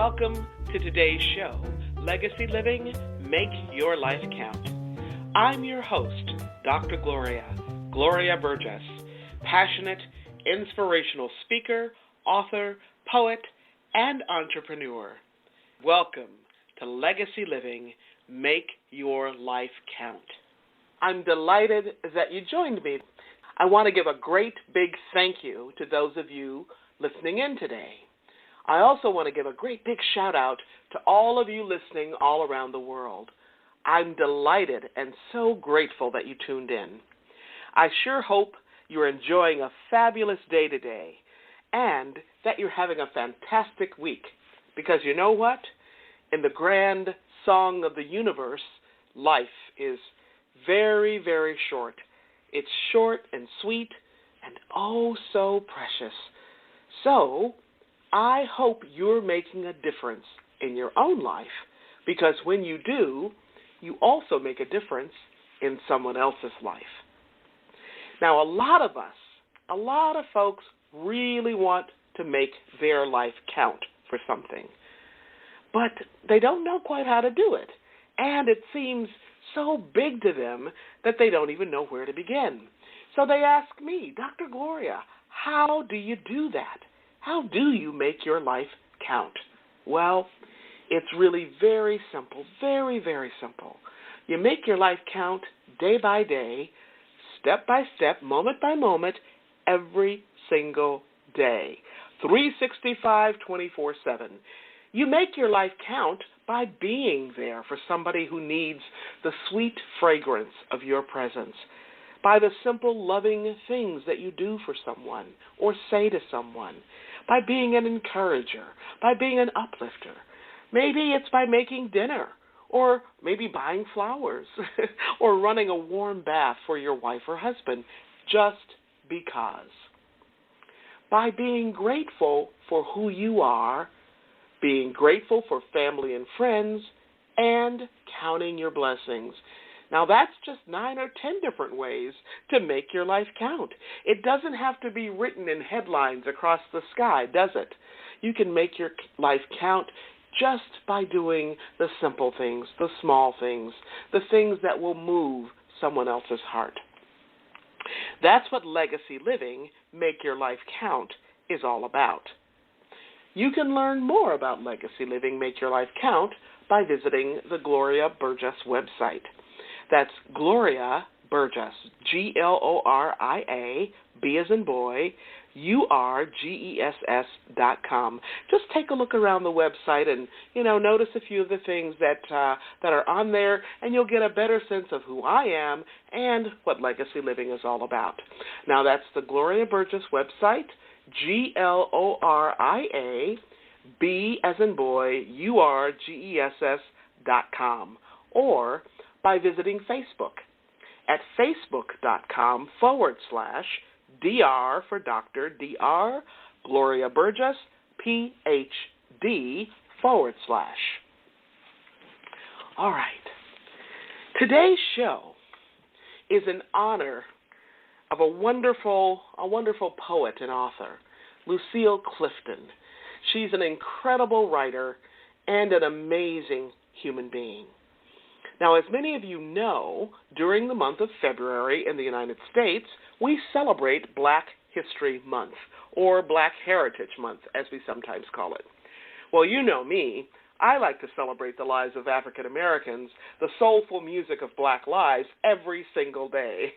Welcome to today's show, Legacy Living, Make Your Life Count. I'm your host, Dr. Gloria Burgess, passionate, inspirational speaker, author, poet, and entrepreneur. Welcome to Legacy Living, Make Your Life Count. I'm delighted that you joined me. I want to give a great big thank you to those of you listening in today. I also want to give a great big shout out to all of you listening all around the world. I'm delighted and so grateful that you tuned in. I sure hope you're enjoying a fabulous day today and that you're having a fantastic week, because you know what? In the grand song of the universe, life is very, very short. It's short and sweet and oh so precious. So I hope you're making a difference in your own life, because when you do, you also make a difference in someone else's life. Now, a lot of folks really want to make their life count for something, but they don't know quite how to do it, and it seems so big to them that they don't even know where to begin. So they ask me, Dr. Gloria, how do you do that? How do you make your life count? Well, it's really very simple, very, very simple. You make your life count day by day, step by step, moment by moment, every single day, 365, 24/7. You make your life count by being there for somebody who needs the sweet fragrance of your presence, by the simple, loving things that you do for someone or say to someone, by being an encourager, by being an uplifter. Maybe it's by making dinner, or maybe buying flowers, or running a warm bath for your wife or husband, just because. By being grateful for who you are, being grateful for family and friends, and counting your blessings. Now, that's just 9 or 10 different ways to make your life count. It doesn't have to be written in headlines across the sky, does it? You can make your life count just by doing the simple things, the small things, the things that will move someone else's heart. That's what Legacy Living, Make Your Life Count is all about. You can learn more about Legacy Living, Make Your Life Count by visiting the Gloria Burgess website. That's Gloria Burgess, Gloria, B as in boy, URGESS.com. Just take a look around the website and, notice a few of the things that are on there, and you'll get a better sense of who I am and what Legacy Living is all about. Now, that's the Gloria Burgess website, Gloria, B as in boy, URGESS.com, or by visiting Facebook at facebook.com/DR for Dr. DR, Gloria Burgess, PhD /. All right. Today's show is in honor of a wonderful poet and author, Lucille Clifton. She's an incredible writer and an amazing human being. Now, as many of you know, during the month of February in the United States, we celebrate Black History Month, or Black Heritage Month, as we sometimes call it. Well, you know me. I like to celebrate the lives of African Americans, the soulful music of Black lives, every single day,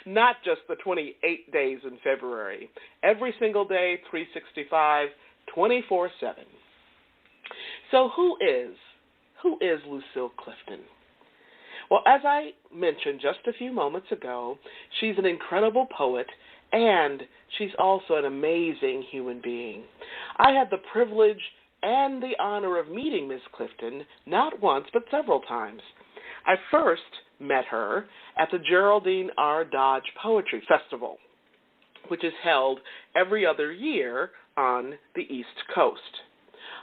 not just the 28 days in February. Every single day, 365, 24/7. So who is Lucille Clifton? Well, as I mentioned just a few moments ago, she's an incredible poet, and she's also an amazing human being. I had the privilege and the honor of meeting Ms. Clifton not once but several times. I first met her at the Geraldine R. Dodge Poetry Festival, which is held every other year on the East Coast.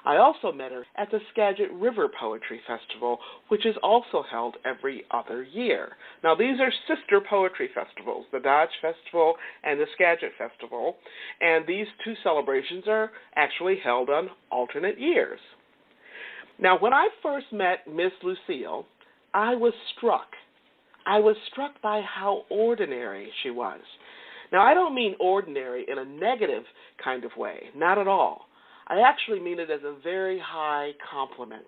I also met her at the Skagit River Poetry Festival, which is also held every other year. Now, these are sister poetry festivals, the Dodge Festival and the Skagit Festival, and these two celebrations are actually held on alternate years. Now, when I first met Miss Lucille, I was struck. I was struck by how ordinary she was. Now, I don't mean ordinary in a negative kind of way, not at all. I actually mean it as a very high compliment.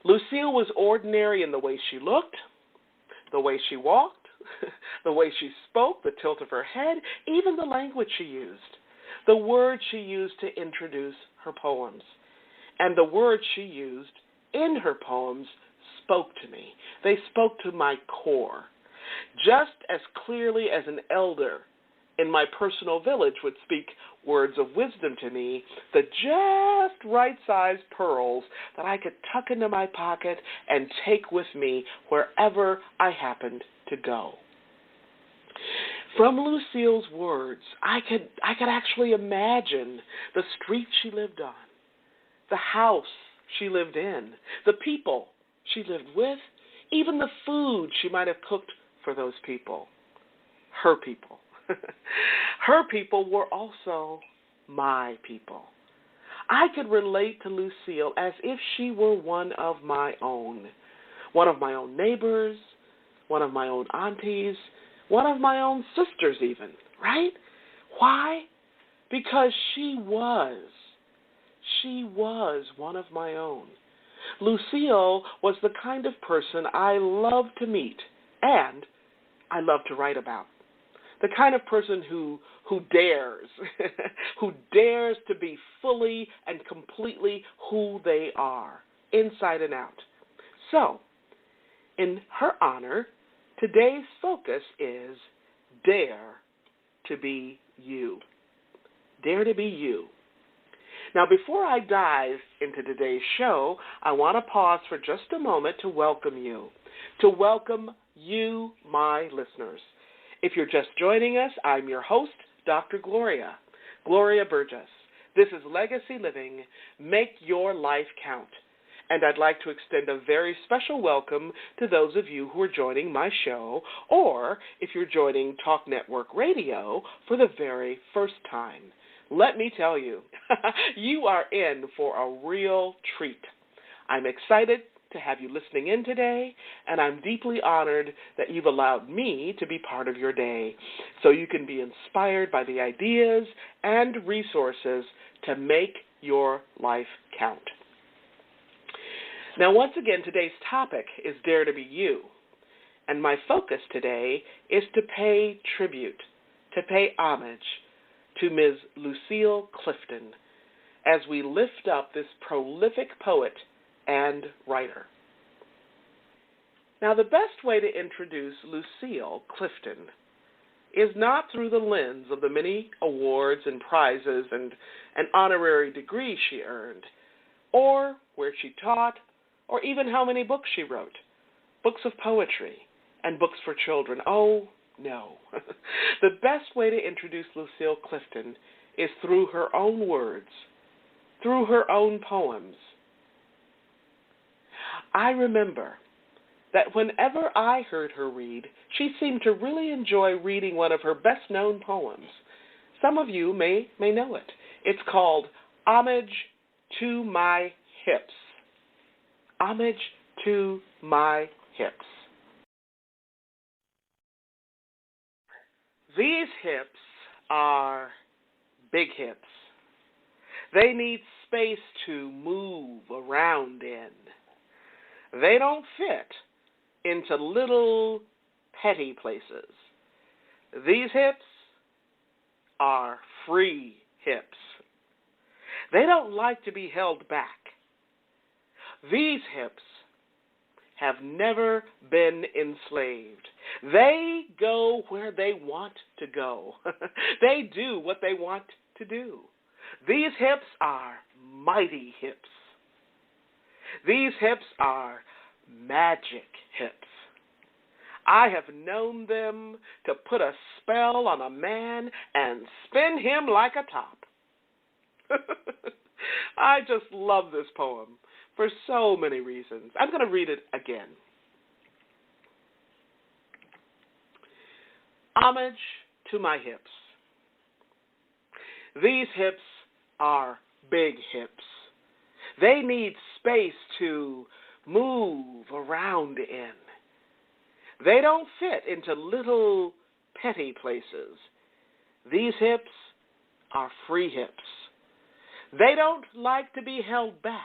Lucille was ordinary in the way she looked, the way she walked, the way she spoke, the tilt of her head, even the language she used, the words she used to introduce her poems. And the words she used in her poems spoke to me. They spoke to my core. Just as clearly as an elder in my personal village would speak words of wisdom to me, the just right-sized pearls that I could tuck into my pocket and take with me wherever I happened to go. From Lucille's words, I could actually imagine the street she lived on, the house she lived in, the people she lived with, even the food she might have cooked for those people. Her people. Her people were also my people. I could relate to Lucille as if she were one of my own neighbors, one of my own aunties, one of my own sisters even, right? Why? Because she was one of my own. Lucille was the kind of person I love to meet and I love to write about. The kind of person who dares, who dares to be fully and completely who they are, inside and out. So, in her honor, today's focus is dare to be you. Dare to be you. Now, before I dive into today's show, I want to pause for just a moment to welcome you, my listeners. If you're just joining us, I'm your host, Dr. Gloria Burgess. This is Legacy Living, Make Your Life Count. And I'd like to extend a very special welcome to those of you who are joining my show, or if you're joining Talk Network Radio for the very first time. Let me tell you, you are in for a real treat. I'm excited to have you listening in today, and I'm deeply honored that you've allowed me to be part of your day so you can be inspired by the ideas and resources to make your life count. Now, once again, today's topic is Dare to Be You, and my focus today is to pay tribute, to pay homage to Ms. Lucille Clifton as we lift up this prolific poet and writer. Now, the best way to introduce Lucille Clifton is not through the lens of the many awards and prizes and honorary degrees she earned, or where she taught, or even how many books she wrote, books of poetry and books for children. Oh, no. The best way to introduce Lucille Clifton is through her own words, through her own poems. I remember that whenever I heard her read, she seemed to really enjoy reading one of her best-known poems. Some of you may know it. It's called Homage to My Hips. Homage to My Hips. These hips are big hips. They need space to move around in. They don't fit into little petty places. These hips are free hips. They don't like to be held back. These hips have never been enslaved. They go where they want to go. They do what they want to do. These hips are mighty hips. These hips are magic hips. I have known them to put a spell on a man and spin him like a top. I just love this poem for so many reasons. I'm going to read it again. Homage to my hips. These hips are big hips. They need space to move around in. They don't fit into little petty places. These hips are free hips. They don't like to be held back.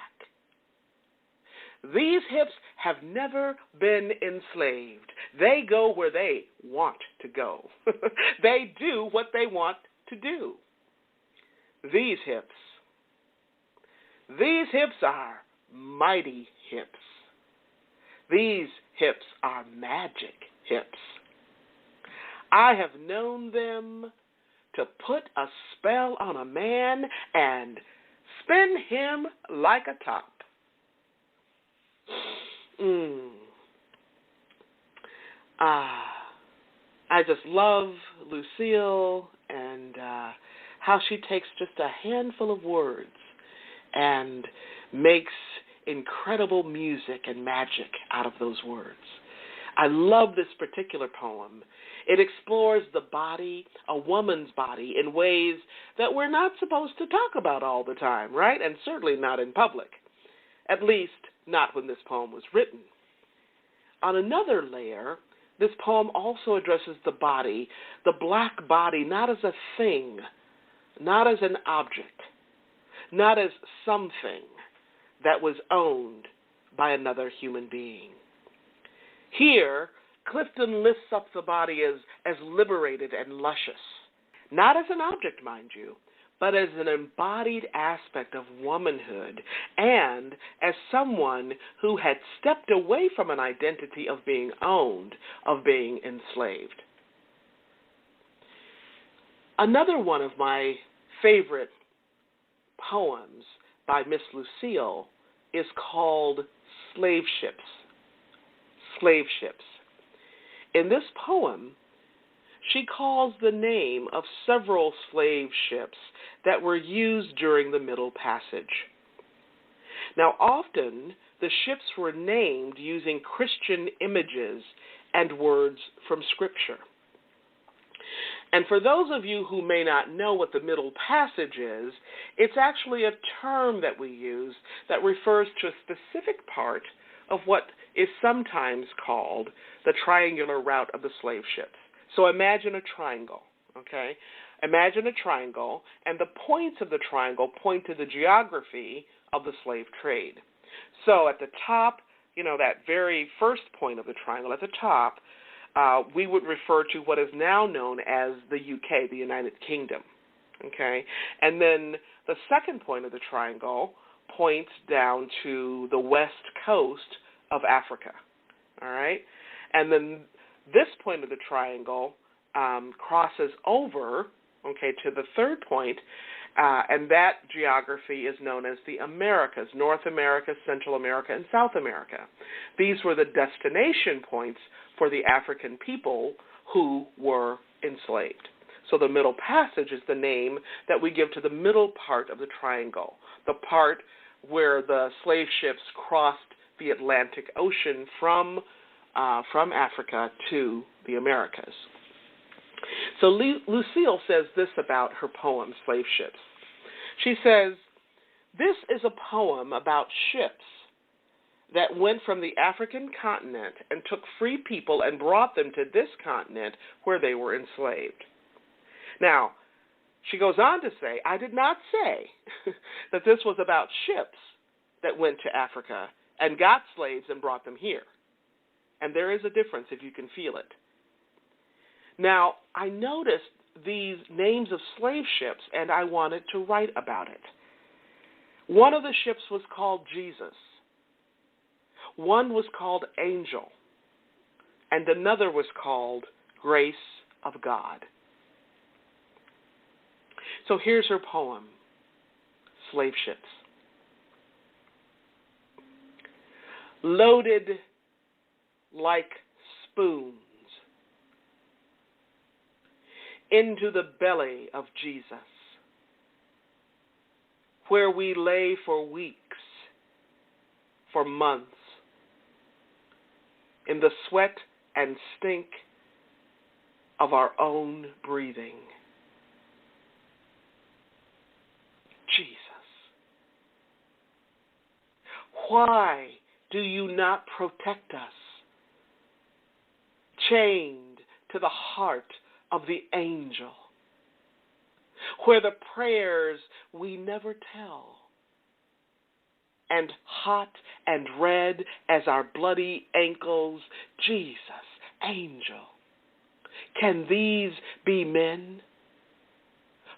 These hips have never been enslaved. They go where they want to go. They do what they want to do. These hips are mighty hips. These hips are magic hips. I have known them to put a spell on a man and spin him like a top. I just love Lucille and how she takes just a handful of words and makes incredible music and magic out of those words. I love this particular poem. It explores the body, a woman's body, in ways that we're not supposed to talk about all the time, right? And certainly not in public. At least, not when this poem was written. On another layer, this poem also addresses the body, the black body, not as a thing, not as an object, not as something that was owned by another human being. Here, Clifton lifts up the body as liberated and luscious, not as an object, mind you, but as an embodied aspect of womanhood and as someone who had stepped away from an identity of being owned, of being enslaved. Another one of my favorite poems by Miss Lucille is called Slave Ships. Slave Ships. In this poem, she calls the name of several slave ships that were used during the Middle Passage. Now, often, the ships were named using Christian images and words from Scripture. And for those of you who may not know what the Middle Passage is, it's actually a term that we use that refers to a specific part of what is sometimes called the triangular route of the slave ships. So imagine a triangle, okay? Imagine a triangle, and the points of the triangle point to the geography of the slave trade. So at the top, that very first point of the triangle, at the top, we would refer to what is now known as the UK, the United Kingdom, okay? And then the second point of the triangle points down to the west coast of Africa, all right? And then this point of the triangle crosses over, okay, to the third point, and that geography is known as the Americas, North America, Central America, and South America. These were the destination points for the African people who were enslaved. So the Middle Passage is the name that we give to the middle part of the triangle, the part where the slave ships crossed the Atlantic Ocean from Africa to the Americas. So Lucille says this about her poem, Slave Ships. She says, "This is a poem about ships that went from the African continent and took free people and brought them to this continent where they were enslaved." Now, she goes on to say, I did not say that this was about ships that went to Africa and got slaves and brought them here. And there is a difference if you can feel it. Now, I noticed these names of slave ships, and I wanted to write about it. One of the ships was called Jesus. One was called Angel. And another was called Grace of God. So here's her poem, Slave Ships. Loaded like spoons into the belly of Jesus, where we lay for weeks, for months, in the sweat and stink of our own breathing. Jesus. Why do you not protect us? Chained to the heart of the angel, where the prayers we never tell, and hot and red as our bloody ankles, Jesus, angel, can these be men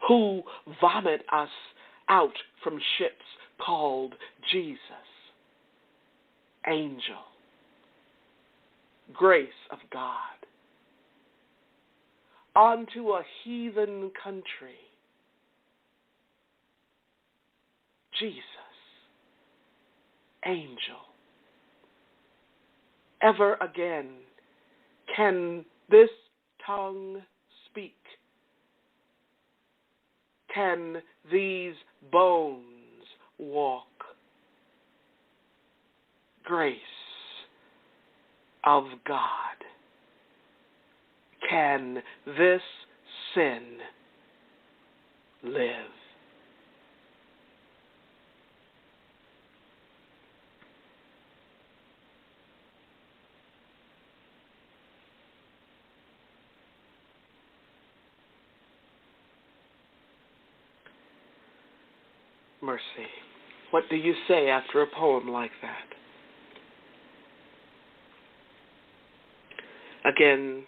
who vomit us out from ships called Jesus, angel, grace of God, onto a heathen country, Jesus, angel. Ever again can this tongue speak? Can these bones walk? Grace of God. Can this sin live? Mercy. What do you say after a poem like that? Again,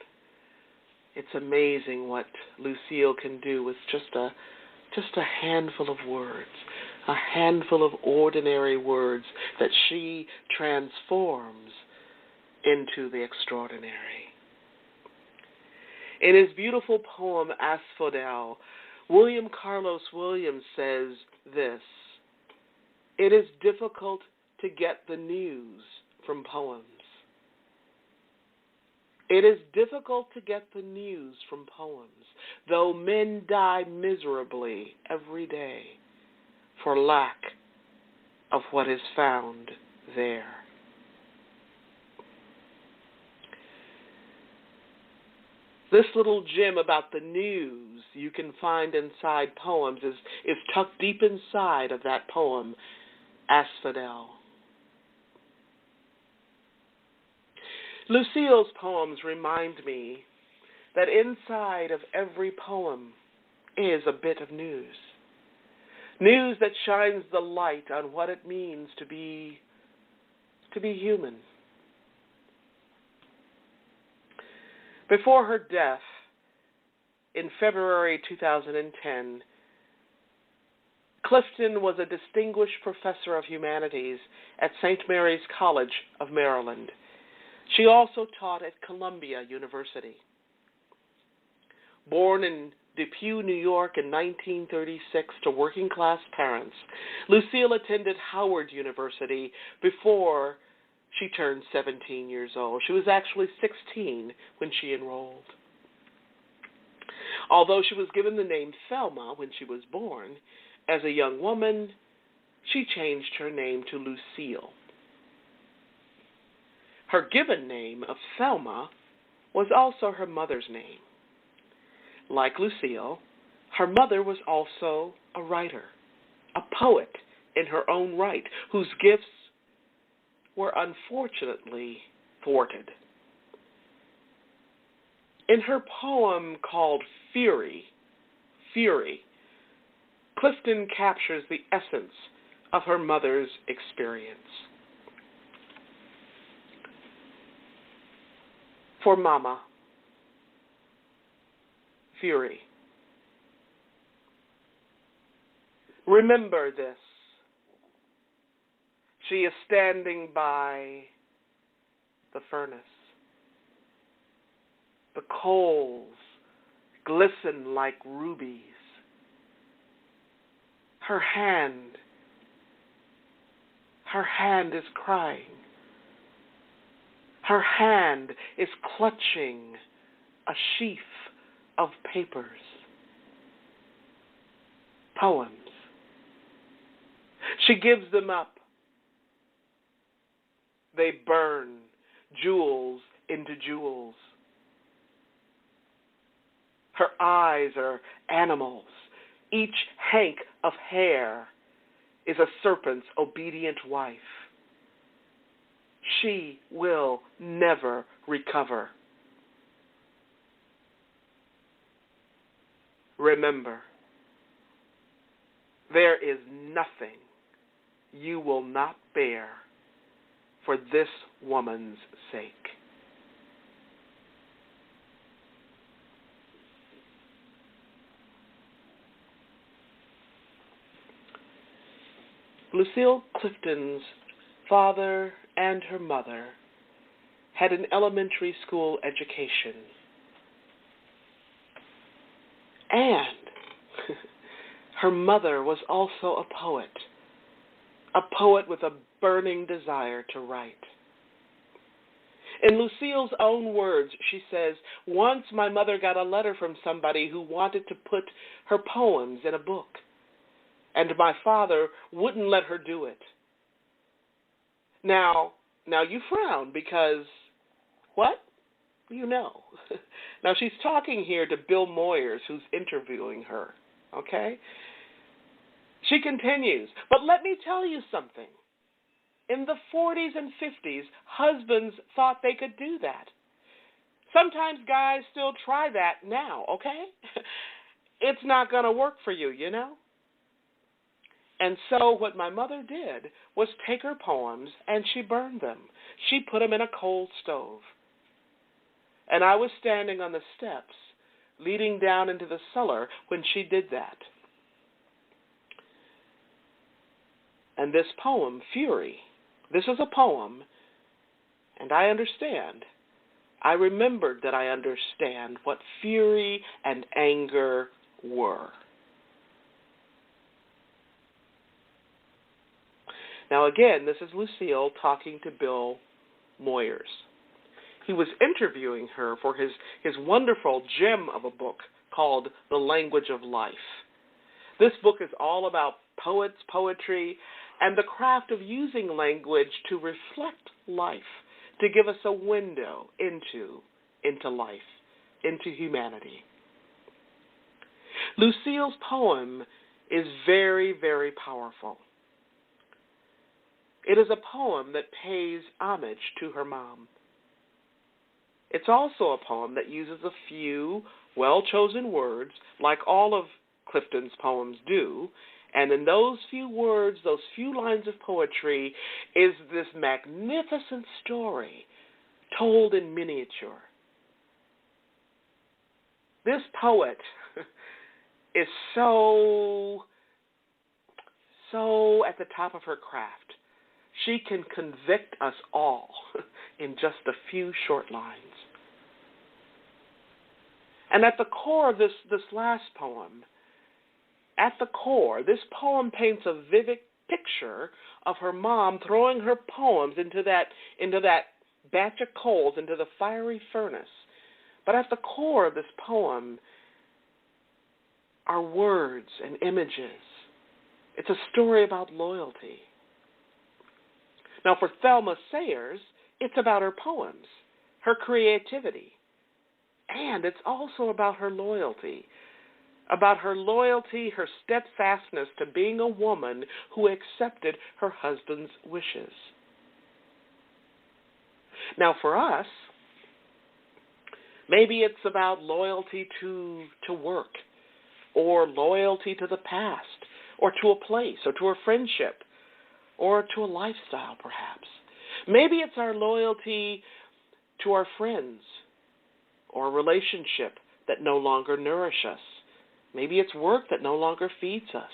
it's amazing what Lucille can do with just a handful of words, a handful of ordinary words that she transforms into the extraordinary. In his beautiful poem, Asphodel, William Carlos Williams says this: "It is difficult to get the news from poems. It is difficult to get the news from poems, though men die miserably every day for lack of what is found there." This little gem about the news you can find inside poems is tucked deep inside of that poem, Asphodel. Lucille's poems remind me that inside of every poem is a bit of news. News that shines the light on what it means to be human. Before her death, in February 2010, Clifton was a distinguished professor of humanities at St. Mary's College of Maryland. She also taught at Columbia University. Born in Depew, New York in 1936 to working-class parents, Lucille attended Howard University before she turned 17 years old. She was actually 16 when she enrolled. Although she was given the name Thelma when she was born, as a young woman, she changed her name to Lucille. Her given name of Thelma was also her mother's name. Like Lucille, her mother was also a writer, a poet in her own right, whose gifts were unfortunately thwarted. In her poem called Fury, Clifton captures the essence of her mother's experience. For Mama, Fury. Remember this. She is standing by the furnace. The coals glisten like rubies. Her hand is crying. Her hand is clutching a sheaf of papers, poems. She gives them up. They burn, jewels into jewels. Her eyes are animals. Each hank of hair is a serpent's obedient wife. she will never recover. Remember, there is nothing you will not bear for this woman's sake. Lucille Clifton's father and her mother had an elementary school education. And her mother was also a poet with a burning desire to write. In Lucille's own words, she says, "Once my mother got a letter from somebody who wanted to put her poems in a book, and my father wouldn't let her do it." Now you frown because, what? You know. Now she's talking here to Bill Moyers, who's interviewing her, okay? She continues, "But let me tell you something. In the 40s and 50s, husbands thought they could do that. Sometimes guys still try that now, okay? It's not going to work for you, you know? And so what my mother did was take her poems and she burned them. She put them in a coal stove. And I was standing on the steps leading down into the cellar when she did that. And this poem, Fury, this is a poem, and I understand. I remembered that I understand what fury and anger were. Now again, this is Lucille talking to Bill Moyers. He was interviewing her for his wonderful gem of a book called The Language of Life. This book is all about poets, poetry, and the craft of using language to reflect life, to give us a window into life, into humanity. Lucille's poem is very, very powerful. It is a poem that pays homage to her mom. It's also a poem that uses a few well-chosen words, like all of Clifton's poems do, and in those few words, those few lines of poetry, is this magnificent story told in miniature. This poet is so at the top of her craft. She can convict us all in just a few short lines. And at the core of this last poem, this poem paints a vivid picture of her mom throwing her poems into that batch of coals, into the fiery furnace. But at the core of this poem are words and images. It's a story about loyalty. Now, for Thelma Sayers, it's about her poems, her creativity, and it's also about her loyalty, her steadfastness to being a woman who accepted her husband's wishes. Now, for us, maybe it's about loyalty to work, or loyalty to the past, or to a place, or to a friendship, or to a lifestyle, perhaps. Maybe it's our loyalty to our friends or a relationship that no longer nourish us. Maybe it's work that no longer feeds us.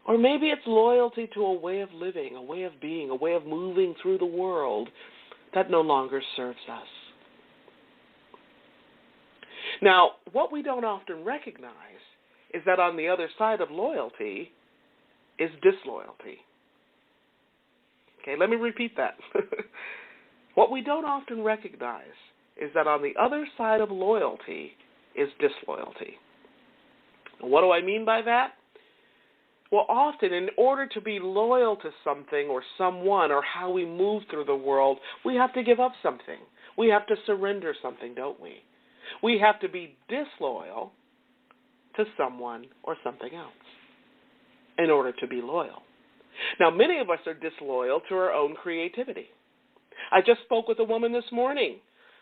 Or maybe it's loyalty to a way of living, a way of being, a way of moving through the world that no longer serves us. Now, what we don't often recognize is that on the other side of loyalty is disloyalty. Okay, let me repeat that. What we don't often recognize is that on the other side of loyalty is disloyalty. And what do I mean by that? Well, often in order to be loyal to something or someone or how we move through the world, we have to give up something. We have to surrender something, don't we? We have to be disloyal to someone or something else in order to be loyal. Now, many of us are disloyal to our own creativity. I just spoke with a woman this morning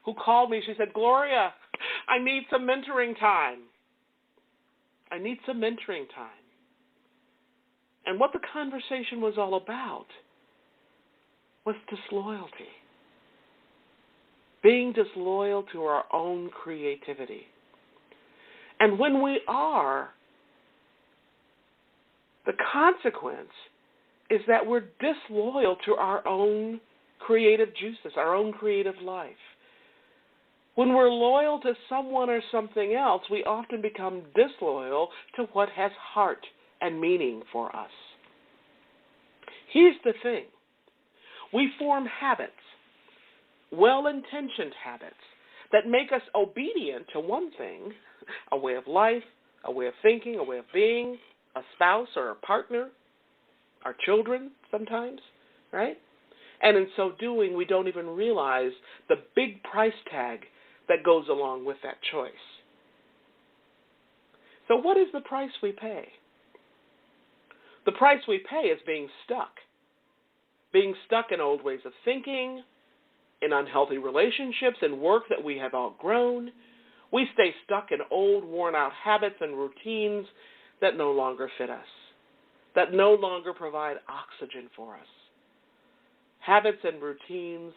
who called me. She said, Gloria, I need some mentoring time. I need some mentoring time. And what the conversation was all about was disloyalty. Being disloyal to our own creativity. And when we are, the consequence is that we're disloyal to our own creative juices, our own creative life. When we're loyal to someone or something else, we often become disloyal to what has heart and meaning for us. Here's the thing. We form habits, well-intentioned habits, that make us obedient to one thing, a way of life, a way of thinking, a way of being, a spouse or a partner, our children sometimes, right? And in so doing, we don't even realize the big price tag that goes along with that choice. So what is the price we pay? The price we pay is being stuck in old ways of thinking, in unhealthy relationships and work that we have outgrown. We stay stuck in old, worn-out habits and routines that no longer fit us, that no longer provide oxygen for us. Habits and routines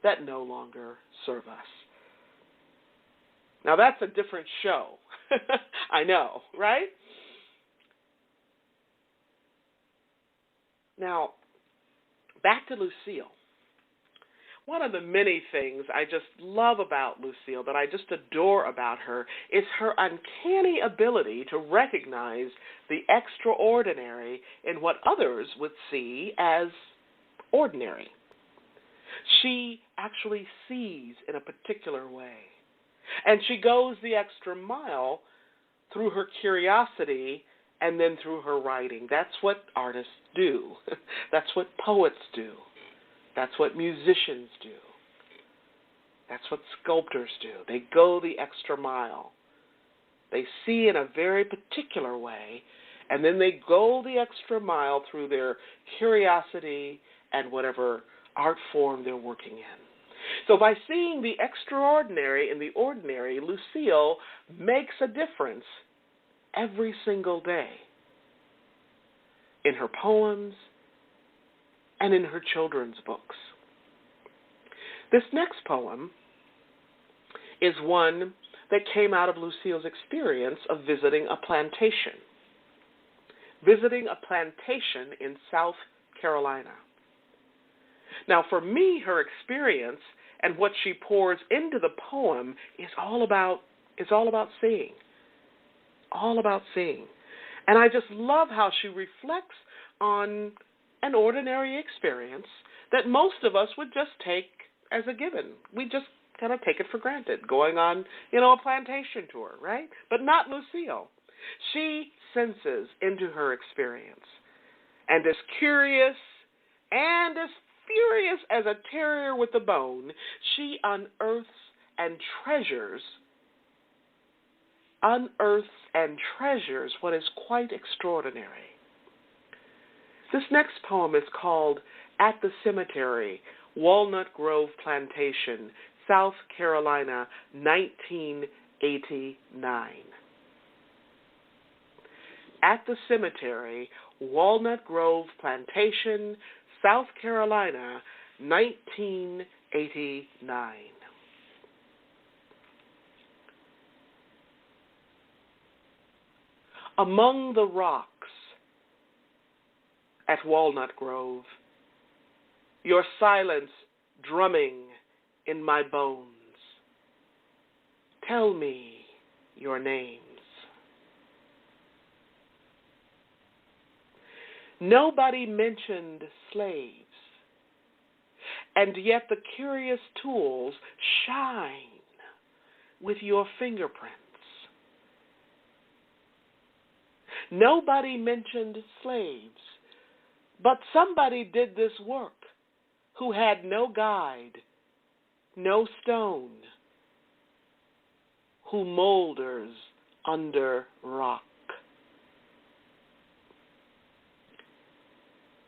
that no longer serve us. Now, that's a different show. I know, right? Now, back to Lucille. One of the many things I just love about Lucille, that I just adore about her, is her uncanny ability to recognize the extraordinary in what others would see as ordinary. She actually sees in a particular way. And she goes the extra mile through her curiosity and then through her writing. That's what artists do. That's what poets do. That's what musicians do. That's what sculptors do. They go the extra mile. They see in a very particular way, and then they go the extra mile through their curiosity and whatever art form they're working in. So by seeing the extraordinary in the ordinary, Lucille makes a difference every single day in her poems and in her children's books. This next poem is one that came out of Lucille's experience of visiting a plantation in South Carolina. Now, for me, her experience and what she pours into the poem is all about seeing. All about seeing. And I just love how she reflects on an ordinary experience that most of us would just take as a given. We just kind of take it for granted, going on, a plantation tour, right? But not Lucille. She senses into her experience and is curious and as furious as a terrier with a bone. She unearths and treasures what is quite extraordinary. This next poem is called At the Cemetery, Walnut Grove Plantation, South Carolina, 1989. At the Cemetery, Walnut Grove Plantation, South Carolina, 1989. Among the rocks at Walnut Grove, your silence drumming in my bones. Tell me your names. Nobody mentioned slaves, and yet the curious tools shine with your fingerprints. Nobody mentioned slaves, but somebody did this work who had no guide, no stone, who molders under rock.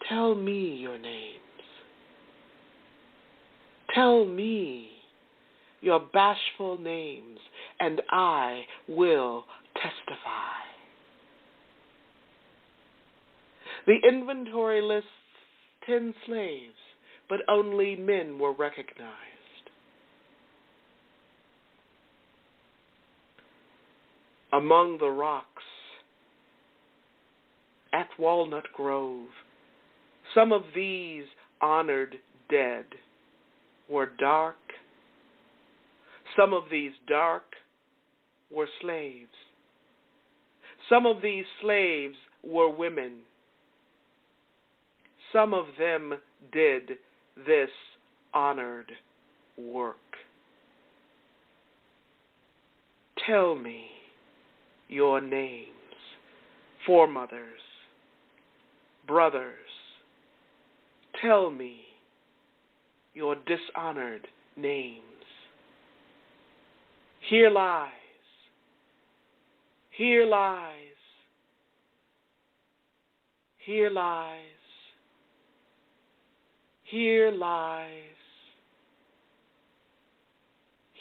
Tell me your names. Tell me your bashful names, and I will testify. The inventory lists 10 slaves, but only men were recognized. Among the rocks at Walnut Grove, some of these honored dead were dark. Some of these dark were slaves. Some of these slaves were women. Some of them did this honored work. Tell me your names, foremothers, brothers. Tell me your dishonored names. Here lies, here lies, here lies, here lies,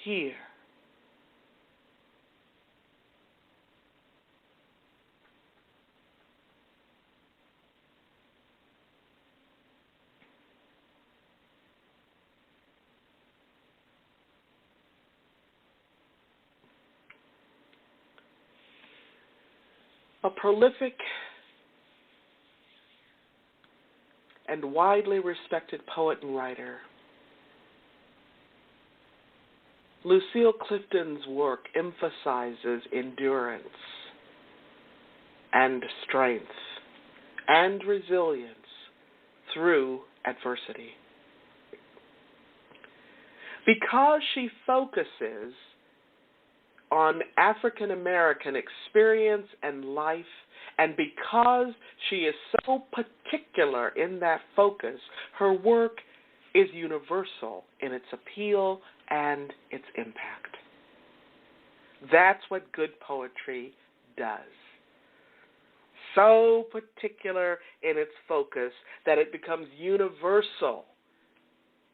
here. A prolific and widely respected poet and writer, Lucille Clifton's work emphasizes endurance and strength and resilience through adversity. Because she focuses on African American experience and life, and because she is so particular in that focus, her work is universal in its appeal and its impact. That's what good poetry does. So particular in its focus that it becomes universal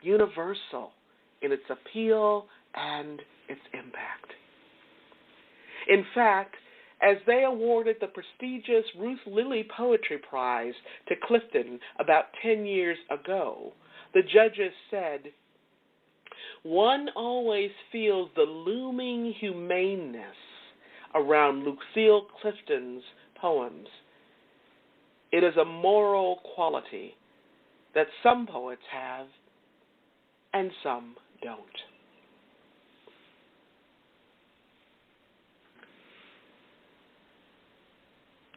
in its appeal and its impact. In fact, as they awarded the prestigious Ruth Lilly Poetry Prize to Clifton about 10 years ago, the judges said, "One always feels the looming humaneness around Lucille Clifton's poems. It is a moral quality that some poets have and some don't."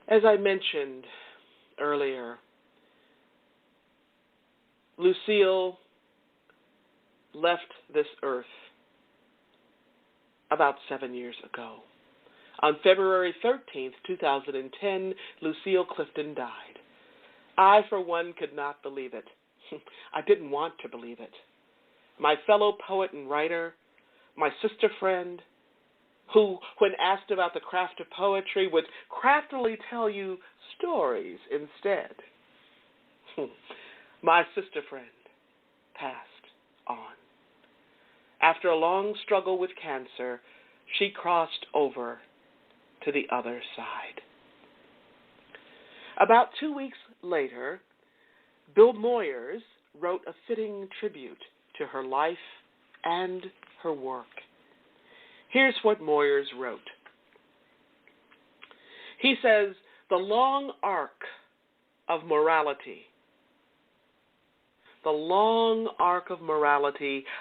As I mentioned earlier, Lucille left this earth about 7 years ago. On February 13th, 2010, Lucille Clifton died. I, for one, could not believe it. I didn't want to believe it. My fellow poet and writer, my sister friend, who, when asked about the craft of poetry, would craftily tell you stories instead. My sister friend passed on. After a long struggle with cancer, she crossed over to the other side. About 2 weeks later, Bill Moyers wrote a fitting tribute to her life and her work. Here's what Moyers wrote. He says, "The long arc of morality,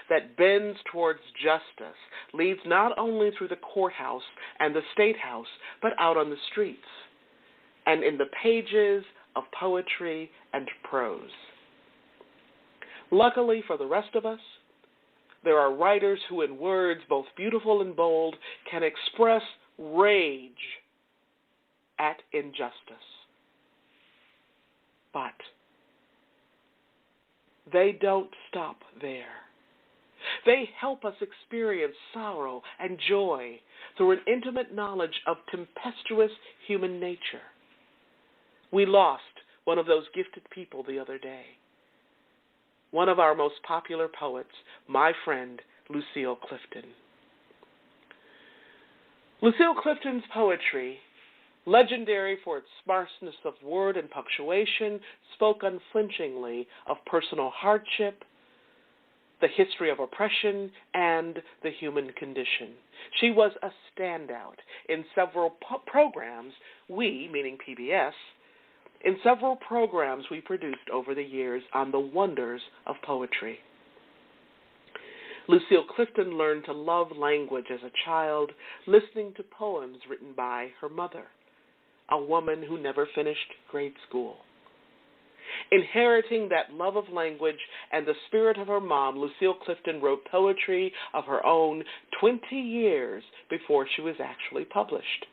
that bends towards justice leads not only through the courthouse and the state house, but out on the streets and in the pages of poetry and prose. Luckily for the rest of us, there are writers who in words both beautiful and bold can express rage at injustice. But they don't stop there. They help us experience sorrow and joy through an intimate knowledge of tempestuous human nature. We lost one of those gifted people the other day. One of our most popular poets, my friend, Lucille Clifton. Lucille Clifton's poetry, legendary for its sparseness of word and punctuation, spoke unflinchingly of personal hardship, the history of oppression, and the human condition. She was a standout in several programs we, meaning PBS, in several programs we produced over the years on the wonders of poetry. Lucille Clifton learned to love language as a child, listening to poems written by her mother, a woman who never finished grade school. Inheriting that love of language and the spirit of her mom, Lucille Clifton wrote poetry of her own 20 years before she was actually published.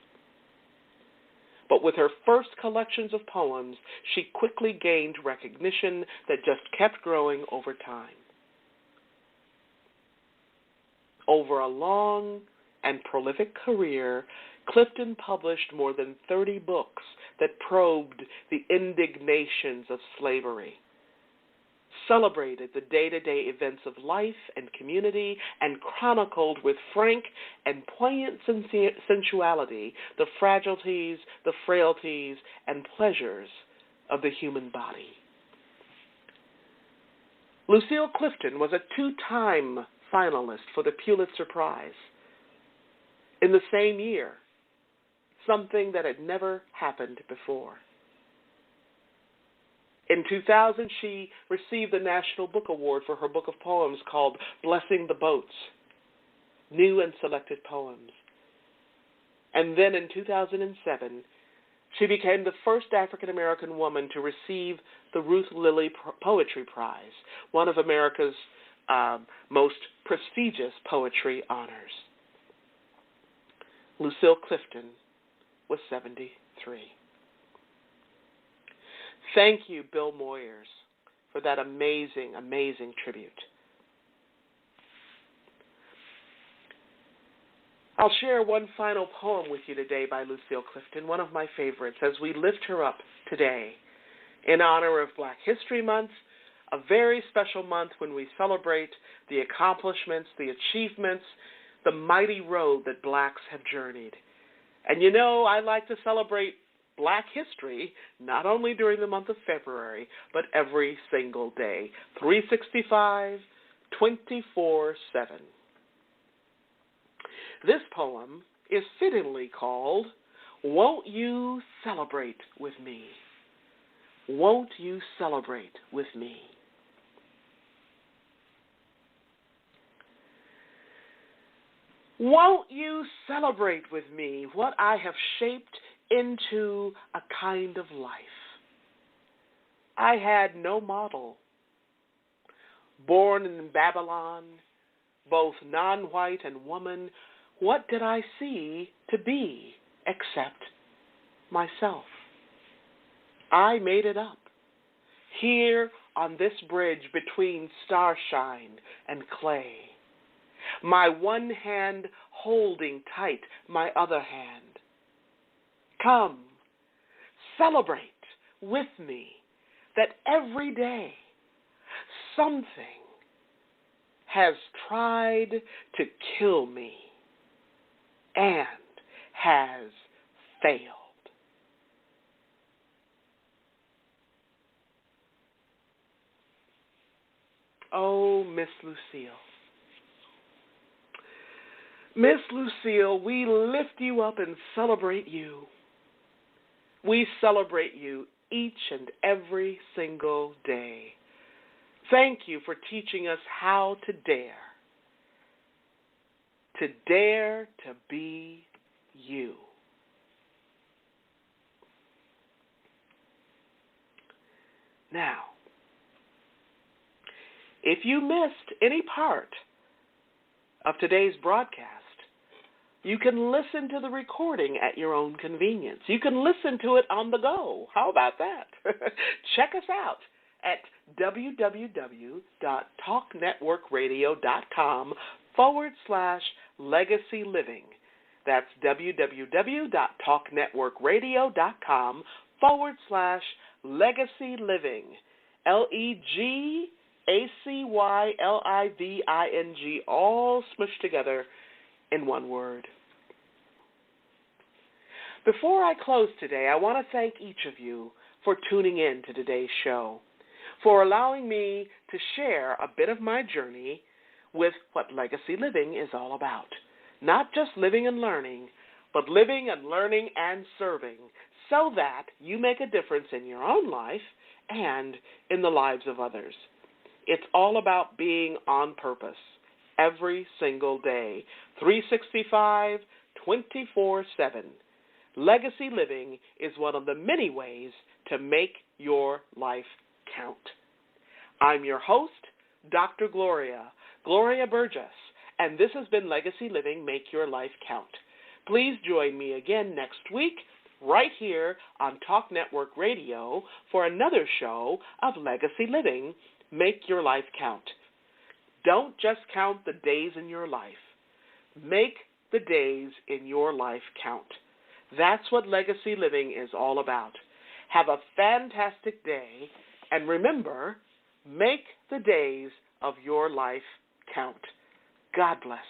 But with her first collections of poems, she quickly gained recognition that just kept growing over time. Over a long and prolific career, Clifton published more than 30 books that probed the indignations of slavery, celebrated the day-to-day events of life and community, and chronicled with frank and poignant sensuality the fragilities, the frailties, and pleasures of the human body. Lucille Clifton was a two-time finalist for the Pulitzer Prize. In the same year, something that had never happened before. In 2000, she received the National Book Award for her book of poems called Blessing the Boats, New and Selected Poems. And then in 2007, she became the first African-American woman to receive the Ruth Lilly Poetry Prize, one of America's most prestigious poetry honors. Lucille Clifton was 73. Thank you, Bill Moyers, for that amazing, amazing tribute. I'll share one final poem with you today by Lucille Clifton, one of my favorites, as we lift her up today in honor of Black History Month, a very special month when we celebrate the accomplishments, the achievements, the mighty road that blacks have journeyed. And you know, I like to celebrate Black history not only during the month of February, but every single day, 365, 24/7. This poem is fittingly called, Won't You Celebrate With Me? Won't you celebrate with me? Won't you celebrate with me what I have shaped into a kind of life? I had no model. Born in Babylon, both non-white and woman, what did I see to be except myself? I made it up, here on this bridge between starshine and clay. My one hand holding tight my other hand. Come, celebrate with me that every day something has tried to kill me and has failed. Oh, Miss Lucille. Miss Lucille, we lift you up and celebrate you. We celebrate you each and every single day. Thank you for teaching us how to dare to be you. Now, if you missed any part of today's broadcast, you can listen to the recording at your own convenience. You can listen to it on the go. How about that? Check us out at www.talknetworkradio.com/legacy living. That's www.talknetworkradio.com /Legacy Living, LEGACYLIVING, all smushed together in one word. Before I close today, I want to thank each of you for tuning in to today's show, for allowing me to share a bit of my journey with what legacy living is all about. Not just living and learning, but living and learning and serving so that you make a difference in your own life and in the lives of others. It's all about being on purpose every single day, 365, 24/7. Legacy living is one of the many ways to make your life count. I'm your host, Dr. Gloria Burgess, and this has been Legacy Living, Make Your Life Count. Please join me again next week, right here on Talk Network Radio, for another show of Legacy Living, Make Your Life Count. Don't just count the days in your life. Make the days in your life count. That's what legacy living is all about. Have a fantastic day, and remember, make the days of your life count. God bless.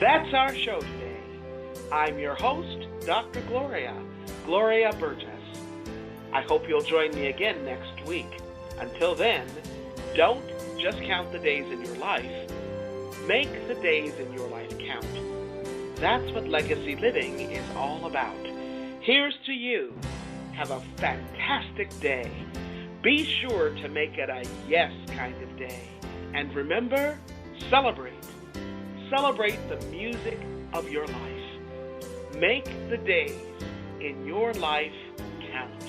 That's our show today. I'm your host, Dr. Gloria Burgess. I hope you'll join me again next week. Until then, don't just count the days in your life. Make the days in your life count. That's what legacy living is all about. Here's to you. Have a fantastic day. Be sure to make it a yes kind of day. And remember, celebrate. Celebrate the music of your life. Make the days in your life count.